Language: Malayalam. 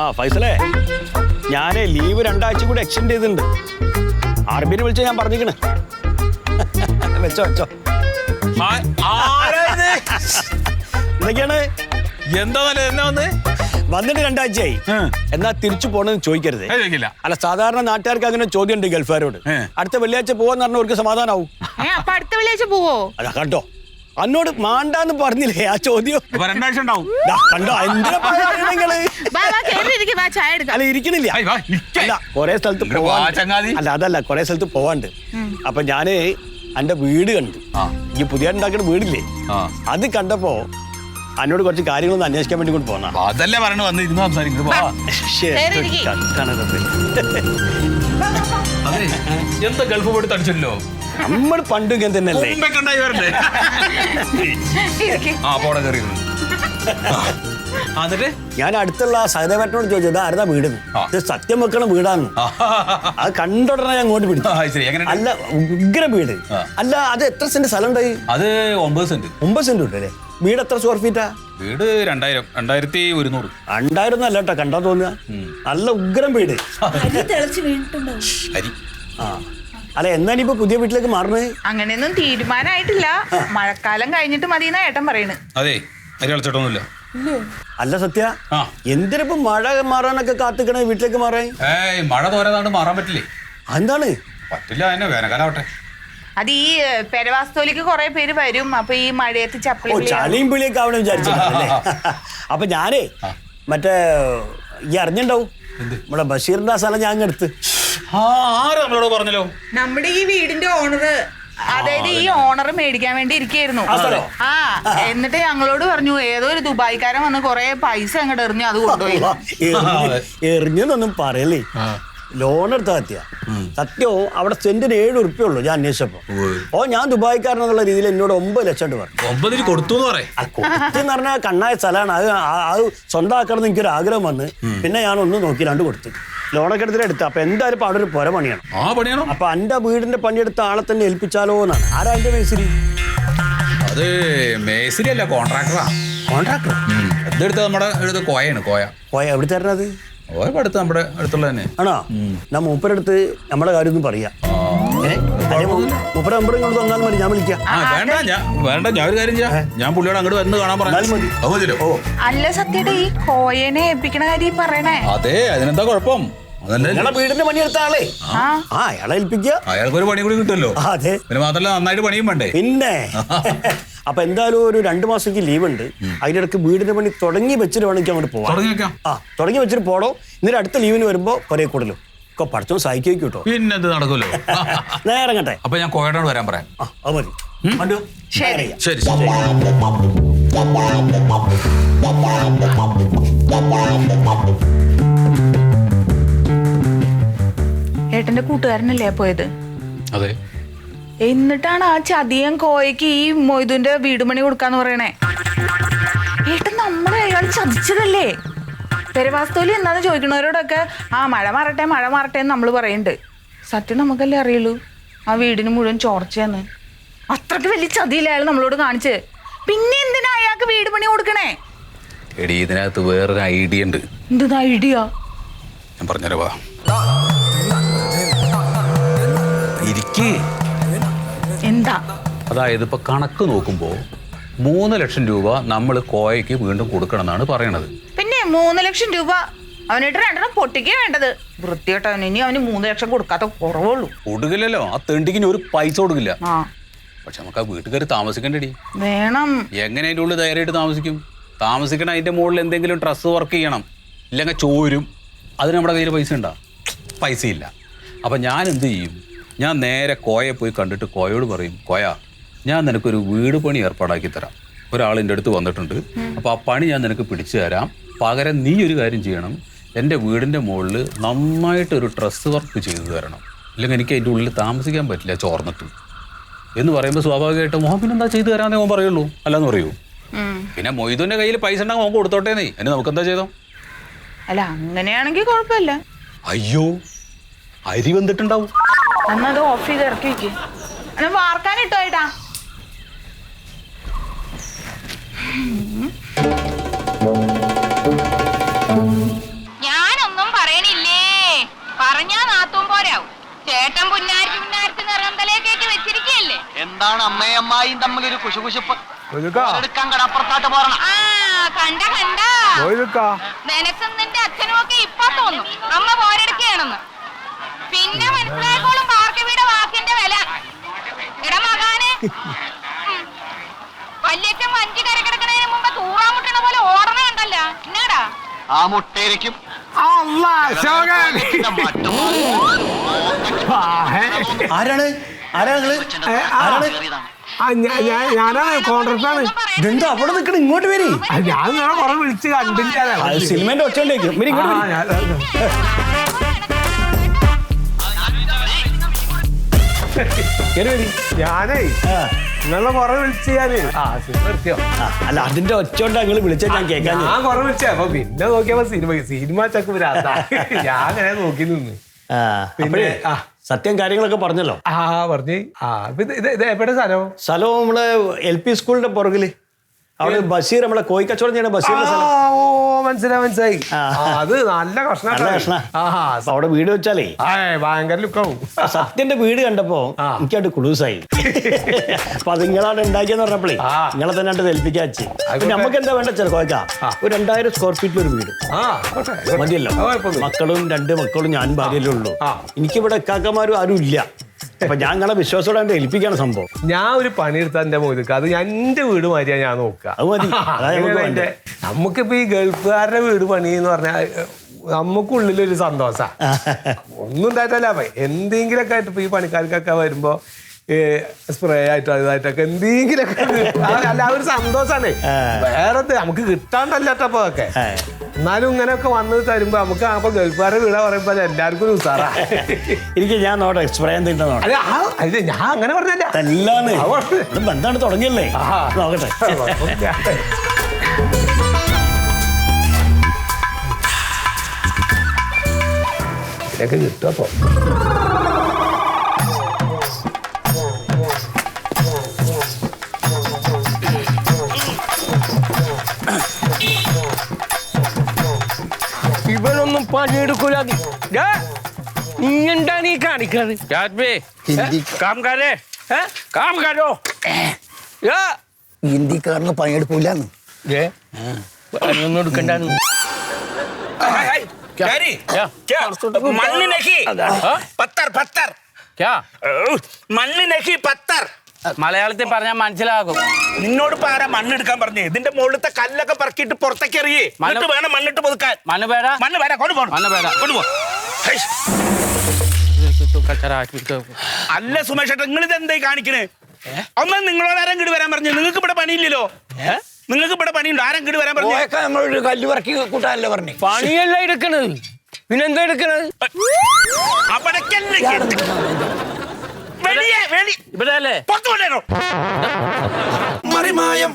ആ ഫൈസലേ, ഞാൻ ലീവ് 2 ആഴ്ച കൂടി എക്സ്റ്റെൻഡ് ചെയ്തിട്ടുണ്ട്. ആർബിനെ വിളിച്ച ഞാൻ പറഞ്ഞിരിക്കണേ. വെച്ചോ വെച്ചോ. എന്തൊക്കെയാണ്? വന്നിട്ട് 2 ആഴ്ചയായി. എന്നാ തിരിച്ചു പോണെന്ന് ചോദിക്കരുത്. അല്ല, സാധാരണ നാട്ടുകാർക്ക് അങ്ങനെ ചോദ്യം ഉണ്ട് ഗൾഫുകാരോട്. അടുത്ത വെള്ളിയാഴ്ച പോവാന്ന് പറഞ്ഞ അവർക്ക് സമാധാനാവും. അടുത്ത വെള്ളിയാഴ്ച പോവോ? അതാ കണ്ടോ, അന്നോട് മാണ്ടാന്ന് പറഞ്ഞില്ലേ ആ ചോദ്യം. കണ്ടോ എന്തിനാ നിങ്ങള്? അല്ല ഇരിക്കണില്ല. അല്ല കൊറേ സ്ഥലത്ത് അല്ല അതല്ല കൊറേ സ്ഥലത്ത് പോവാണ്ട്. അപ്പൊ ഞാന് എന്റെ വീട് കണ്ടു. ഈ പുതിയ ഉണ്ടാക്കുന്ന വീടില്ലേ, അത് കണ്ടപ്പോ എന്നോട് കുറച്ച് കാര്യങ്ങളൊന്നും അന്വേഷിക്കാൻ വേണ്ടി കൊണ്ട് പോന്നാ. അതല്ലേ പറഞ്ഞു വന്നിരുന്നു സംസാരിക്കുന്നത്. എന്താ ഗൾഫ് പോയിട്ട് തടിച്ചല്ലോ. നമ്മൾ പണ്ട് ഇങ്ങനെ തന്നെയല്ലേ. ഞാൻ അടുത്തുള്ള സഹദേവനോട് ചോദിച്ചത് ആരുതാ വീട്, ഇത് സത്യം വെക്കണ വീടാന്ന്. അത് കണ്ടുടനെ ഞാൻ അങ്ങോട്ട് പിടിച്ചു. അല്ല ഉഗ്ര വീട്. അല്ല അത് എത്ര സെന്റ് സ്ഥലം ഉണ്ടായി? അത് 9 സെന്റ്. 9 സെന്റ് ഉണ്ട് അല്ലേ? വീട് എത്ര സ്ക്വയർ ഫീറ്റാ? വീട് 2100. 2000 അല്ല കേട്ടോ, കണ്ടാ തോന്നുക. നല്ല ഉഗ്രം വീട്. ആ അല്ല, എന്നാ ഇപ്പൊ പുതിയ വീട്ടിലേക്ക് മാറണേ? അങ്ങനെയൊന്നും തീരുമാനമായിട്ടില്ല. മഴക്കാലം കഴിഞ്ഞിട്ട് മതിയെന്നാ ഏട്ടൻ പറയണ്. അതെ, അരി കളിച്ചിട്ടൊന്നുമില്ല. അല്ല സത്യ, എന്തിനിപ്പോ മഴ മാറാനൊക്കെ കാത്തിക്കണേ വീട്ടിലേക്ക് മാറാൻ? മഴ തോരാതാണ്ട് മാറാൻ പറ്റില്ലേ? എന്താണ് പറ്റില്ല, അതിനെ വേനൽക്കാലാവട്ടെ. അത് ഈ പെരവാസ്തോലിക്ക് കുറെ പേര് വരും. അപ്പൊ ഈ മഴയത്ത് ചളിയും പിളിയൊക്കെ ആവണം വിചാരിച്ചല്ലേ? അപ്പൊ ഞാനേ മറ്റേ ഈ അറിഞ്ഞിണ്ടാവും, നമ്മുടെ ബഷീറിന്റെ സ്ഥലം ഞാൻ എടുത്ത്. നമ്മളോട് പറഞ്ഞല്ലോ, നമ്മുടെ ഈ വീടിന്റെ ഓണർ, അതായത് ഈ ഓണർ മേടിക്കാൻ വേണ്ടി ഇരിക്കായിരുന്നു. എന്നിട്ട് ഞങ്ങളോട് പറഞ്ഞു ഏതോ ഒരു ദുബായിക്കാരൻ വന്ന് കൊറേ പൈസ അങ്ങോട്ട് എറിഞ്ഞു, അത് കൊണ്ടുപോയി. എറിഞ്ഞൊന്നും പറയല്ലേ, ലോൺ എടുത്താ എത്തിയ സത്യോ. അവിടെ സെന്റിന് 7 ഉറുപ്പ്യ ഉള്ളൂ ഞാൻ അന്വേഷിച്ചപ്പോ. ഞാൻ ദുബായിക്കാരനെന്നുള്ള രീതിയിൽ എന്നോട് 9 ലക്ഷം പറഞ്ഞു. 9 കൊടുത്തു കൊടുത്തെന്ന് പറഞ്ഞാൽ കണ്ണായ സ്ഥലമാണ്. അത് സ്വന്തമാക്കണം എന്ന് എനിക്കൊരു ആഗ്രഹം വന്ന് പിന്നെ ഞാൻ ഒന്നും നോക്കിയില്ലാണ്ട് കൊടുത്തു. ലോണൊക്കെ എടുത്തിട്ട് അപ്പൊ എന്തായാലും ഇപ്പൊ അവിടെ ഒരു പുര പണിയണം. അപ്പൊ എന്റെ വീടിന്റെ പണിയെടുത്ത ആളെ തന്നെ ഏൽപ്പിച്ചാലോ എന്നാണ്. ആരാ എന്റെ മേസ്തിരി? അത് മേസ്തിരി അല്ല, കോൺട്രാക്ടറാ. കോൺട്രാക്ടർ ഇതെടുത്ത് നമ്മുടെ കോയാണ്. കോയ എവിടെ തരണത്? അടുത്ത് നമ്മുടെ അടുത്തുള്ള തന്നെ ആണോ? ഞാൻ മൂപ്പരടുത്ത് നമ്മുടെ കാര്യം ഒന്നും പറയാ. മൂപ്പര നമ്പർ ഇങ്ങോട്ട് തന്നാലും മതി, ഞാൻ വിളിക്കാം. വേണ്ട, ഞാൻ ഒരു കാര്യം ചെയ്യാം. ഞാൻ പുള്ളിയോട് അങ്ങോട്ട് വന്ന് കാണാൻ പറഞ്ഞു. അല്ല സത്യയുടെ ഈ കോയനെ ഏൽപ്പിക്കണ കാര്യം പറയണേ. അതെ, അതിനെന്താ കുഴപ്പം? വീടിന്റെ പണിയെടുത്ത ആളെ അയാളെ ഏൽപ്പിക്കുക. അയാൾക്ക് ഒരു പണി കൂടി കിട്ടുമല്ലോ. അതെ, പിന്നെ മാത്രല്ല നന്നായിട്ട് പണിയും വേണ്ടേ. പിന്നെ അപ്പൊ എന്തായാലും ഒരു 2 മാസത്തേക്ക് ലീവ് ഉണ്ട്. അതിനിടയ്ക്ക് വീടിന്റെ പണി തുടങ്ങി വെച്ചിട്ട് വേണമെങ്കിൽ അങ്ങോട്ട് പോവാം. തുടങ്ങി വെച്ചിട്ട് പോടോ. എന്നിട്ട് അടുത്ത ലീവിന് വരുമ്പോ കുറെ കൂടുതലും ഒക്കെ പഠിച്ചോ സഹിക്കും കേട്ടോ. പിന്നെ എന്ത് നടക്കുമല്ലോ. നേരെ ഇറങ്ങട്ടെ. അപ്പൊ ഞാൻ കോയയോട് വരാൻ പറയാം. അത് മതി. ശരി. ഏട്ടന്റെ കൂട്ടുകാരനല്ലേ പോയത്? അതെ. എന്നിട്ടാണ് ആ ചതിയൻ കോയക്ക് ഈ മൊയ്തുന്റെ വീട് പണി കൊടുക്കാന്ന് പറയണേ. ഏട്ടൻ നമ്മളെ അയാൾ ചതിച്ചതല്ലേ? പെരവാസ്തോലി എന്താന്ന് ചോദിക്കണവരോടൊക്കെ മഴ മാറട്ടെ എന്ന് നമ്മൾ പറയുന്നുണ്ട്. സത്യം നമുക്കല്ലേ അറിയുള്ളൂ ആ വീടിന് മുഴുവൻ ചോർച്ചയെന്ന്. അത്രക്ക് വലിയ ചതിയില്ല അയാൾ നമ്മളോട് കാണിച്ച്. പിന്നെ എന്തിനാ അയാൾക്ക് വീട് പണി കൊടുക്കണേ? എടി, ഇതിനകത്ത് വേറൊരു ഐഡിയ ഉണ്ട്. എന്ത് ഐഡിയ? ഞാൻ പറഞ്ഞുതരാ. എന്താ? അതായത് ഇപ്പൊ കണക്ക് നോക്കുമ്പോ 3 ലക്ഷം രൂപ നമ്മൾ കോയക്ക് വീണ്ടും കൊടുക്കണം എന്നാണ് പറയണത്. പിന്നെ 3 ലക്ഷം രൂപ അവനായിട്ട് 2 പൊട്ടിക്കേ വേണ്ടത്. വൃത്തിയോട്ടവന് ഇനി അവന് 3 ലക്ഷം കൊടുക്കാത്ത കുറവുള്ളൂ. കൊടുക്കില്ലല്ലോ, ആ തെണ്ടിക്കിന് ഒരു പൈസ കൊടുക്കില്ല. പക്ഷെ നമുക്ക് ആ വീട്ടുകാർ താമസിക്കണ്ടേടി. വേണം. എങ്ങനെ അതിൻ്റെ ഉള്ളിൽ ധൈര്യമായിട്ട് താമസിക്കണം? അതിന്റെ മുകളിൽ എന്തെങ്കിലും ട്രസ് വർക്ക് ചെയ്യണം, ഇല്ലെങ്കിൽ ചോരും. അതിന് നമ്മുടെ കയ്യിൽ പൈസ ഉണ്ടാ? പൈസയില്ല. അപ്പം ഞാൻ എന്ത് ചെയ്യും? ഞാൻ നേരെ കോയയെ പോയി കണ്ടിട്ട് കോയോട് പറയും, കോയ, ഞാൻ നിനക്കൊരു വീട് പണി ഏർപ്പാടാക്കി തരാം. ഒരാളിൻ്റെ അടുത്ത് വന്നിട്ടുണ്ട്. അപ്പോൾ ആ പണി ഞാൻ നിനക്ക് പിടിച്ചു തരാം. പകരം നീ ഒരു കാര്യം ചെയ്യണം, എൻ്റെ വീടിൻ്റെ മുകളിൽ നന്നായിട്ടൊരു ട്രസ് വർക്ക് ചെയ്തു തരണം, ഇല്ലെങ്കിൽ എനിക്ക് അതിൻ്റെ ഉള്ളിൽ താമസിക്കാൻ പറ്റില്ല ചോർന്നിട്ട് എന്ന് പറയുമ്പോൾ സ്വാഭാവികമായിട്ടും പിന്നെന്താ ചെയ്തു തരാമെന്നേ ഓൻ പറയുള്ളൂ, അല്ലാന്ന് പറയൂ. പിന്നെ മൊയ്തുവിൻ്റെ കയ്യിൽ പൈസ ഉണ്ടെങ്കിൽ ഓൻ കൊടുത്തോട്ടേ. നീ എന്നെ നമുക്കെന്താ ചെയ്തോ? അല്ല അങ്ങനെയാണെങ്കിൽ കുഴപ്പമില്ല. അയ്യോ, അരി വന്നിട്ടുണ്ടാവും. അന്നത് ഓഫ് ചെയ്ത് ഇറക്കി വെക്കും. വാർക്കാനിട്ടോ ഏട്ടാ. പറഞ്ഞാ നാത്തും പോരാവും. ചേട്ടൻ പുന്നാരത്തി നിറന്തലേക്കേക്ക് വെച്ചിരിക്കല്ലേ. എന്താണ് അമ്മയും അമ്മായിയും തമ്മിൽ ഒരു കുശുകുശുപ്പ്? എടുക്കാൻ കടപ്പുറത്താട്ട് പോരണം. ആ കണ്ട നിനക്കും നിന്റെ അച്ഛനും ഒക്കെ ഇപ്പൊ തോന്നും അമ്മ പോരെടുക്കുകയാണെന്ന്. പിന്നെ മനസ്സിലാക്കോളും പാർക്കവിയുടെ വാക്കിന്റെ വില. ഇടമകാന് വല്യച്ഛൻ വഞ്ചി കരക്കിടക്കണതിന് മുമ്പ് തൂറാമുട്ടണ പോലെ ഓടണ കണ്ടല്ല. എന്നാടാ ആ മുട്ടേരിക്കും ആരാണ് ആരാണ് ഞാനാണ് കോൺട്രാക്ടറാണ്. ഇതെന്താ അവിടെ നിൽക്കണം? ഇങ്ങോട്ട് വരി. ഞാൻ നിങ്ങളെ കുറെ വിളിച്ച് കണ്ടില്ല. സിനിമന്റെ ഒച്ചയിലേക്കും ഞാനേ നിങ്ങളെ കുറെ വിളിച്ച് ഞാന് അല്ല അതിന്റെ ഒച്ച കൊണ്ട് ഞങ്ങൾ വിളിച്ചാൽ ഞാൻ കേൾക്കാൻ. ഞാൻ കുറെ വിളിച്ചേ. അപ്പൊ പിന്നെ നോക്കിയപ്പോ സിനിമ ചക്ക് ഞാൻ അങ്ങനെ നോക്കി നിന്ന്. പിന്നെ സത്യം കാര്യങ്ങളൊക്കെ പറഞ്ഞല്ലോ. പറഞ്ഞു. ഇത് എവിടെ സ്ഥലം? സ്ഥലം നമ്മള് LP സ്കൂളിന്റെ പുറകില്. അവിടെ ബഷീർ നമ്മളെ കോഴിക്കച്ചവടം ചെയ്യണ ബഷീറിന്റെ സ്ഥലം. മനസ്സിലായി. അത് നല്ല കഷ്ണ. അവിടെ വീട് വെച്ചാലേ ഭയങ്കര ലുക്കാവും. സത്യന്റെ വീട് കണ്ടപ്പോ എനിക്കായിട്ട് കുളൂസായി. അപ്പൊ അത് നിങ്ങളാണ് ഉണ്ടാക്കിയെന്ന് പറഞ്ഞപ്പോഴേ നിങ്ങളെ തന്നെ ഏൽപ്പിക്കാൻ വെച്ച്. നമുക്ക് എന്താ വേണ്ട വെച്ചാൽ കോയക്ക ഒരു 2000 സ്ക്വയർ ഫീറ്റിലൊരു വീട് മതിയല്ലോ. മക്കളും 2 മക്കളും ഞാനും ഭാര്യയല്ലേ ഉള്ളൂ. എനിക്കിവിടെ ഇക്കാക്കന്മാരും ആരും ഇല്ല. അപ്പൊ ഞാൻ നിങ്ങളെ വിശ്വാസത്തോടെ ഏൽപ്പിക്കാണ് സംഭവം. ഞാൻ ഒരു പണിയെടുത്ത എന്റെ മോദിക്ക് അത് എന്റെ വീട് മാതിരിയാ ഞാൻ നോക്കുക. അത് മതി. നമുക്കിപ്പോ ഈ ഗൾഫുകാരുടെ വീട് പണി എന്ന് പറഞ്ഞാൽ നമുക്കുള്ളിലൊരു സന്തോഷാ. ഒന്നും ഉണ്ടായിട്ടല്ല. അപ്പൊ എന്തെങ്കിലൊക്കെ ആയിട്ട് ഇപ്പൊ ഈ പണിക്കാർക്കൊക്കെ വരുമ്പോ സ്പ്രേ ആയിട്ടോ ഇതായിട്ടൊക്കെ എന്തെങ്കിലൊക്കെ അല്ല ഒരു സന്തോഷാണ്. വേറെ നമുക്ക് കിട്ടാണ്ടല്ലട്ടപ്പോ ഒക്കെ. എന്നാലും ഇങ്ങനെയൊക്കെ വന്ന് തരുമ്പോ നമുക്ക് അപ്പൊ ഗൾഫുകാരുടെ വീടാ പറയുമ്പോ എല്ലാവർക്കും ഒരു ഉസാറാ. എനിക്ക് ഞാൻ നോട്ടെ സ്പ്രേ എന്തെങ്കിലും ഞാൻ അങ്ങനെ പറഞ്ഞല്ല. എന്താണ് തുടങ്ങിയല്ലേ നോക്കട്ടെ. ഇതൊക്കെ കിട്ടുമപ്പോ. ഇവനൊന്നും പണിയെടുക്കൂല. നീ എന്താ നീ കാണിക്കത്? ഹിന്ദിക്കാരന് പണിയെടുക്കൂലെന്ന് പണിയൊന്നും എടുക്കണ്ടെന്ന്. മലയാളത്തിൽ പറഞ്ഞാൽ മനസ്സിലാകും. നിന്നോട് പാരാ മണ്ണെടുക്കാൻ പറഞ്ഞേ. ഇതിന്റെ മുകളിലത്തെ കല്ലൊക്കെ പറക്കിയിട്ട് പുറത്തേക്ക് എറിയേ. വേണം മണ്ണിട്ട് പുതുക്കാൻ. മണ്ണ് വേണ്ട കൊണ്ടുപോ. അല്ല സുമേഷ് ഏട്ടാ, നിങ്ങൾ ഇത് എന്തായി കാണിക്കണേ? ഒന്നും നിങ്ങളോട് ആരും ഇങ്ങോട്ട് വരാൻ പറഞ്ഞു. നിങ്ങൾക്ക് ഇവിടെ പണിയില്ലല്ലോ. നിങ്ങൾക്ക് ഇവിടെ പണിയുണ്ട്. ആരും ഇങ്ങോട്ട് വരാൻ പറഞ്ഞു. നമ്മളൊരു കല്ല് പറക്കി കൂട്ടാനല്ലേ പറഞ്ഞു. പണിയല്ല എടുക്കണത്. പിന്നെന്താ എടുക്കണത്? ഇവിടെ അല്ലേ മറിമായം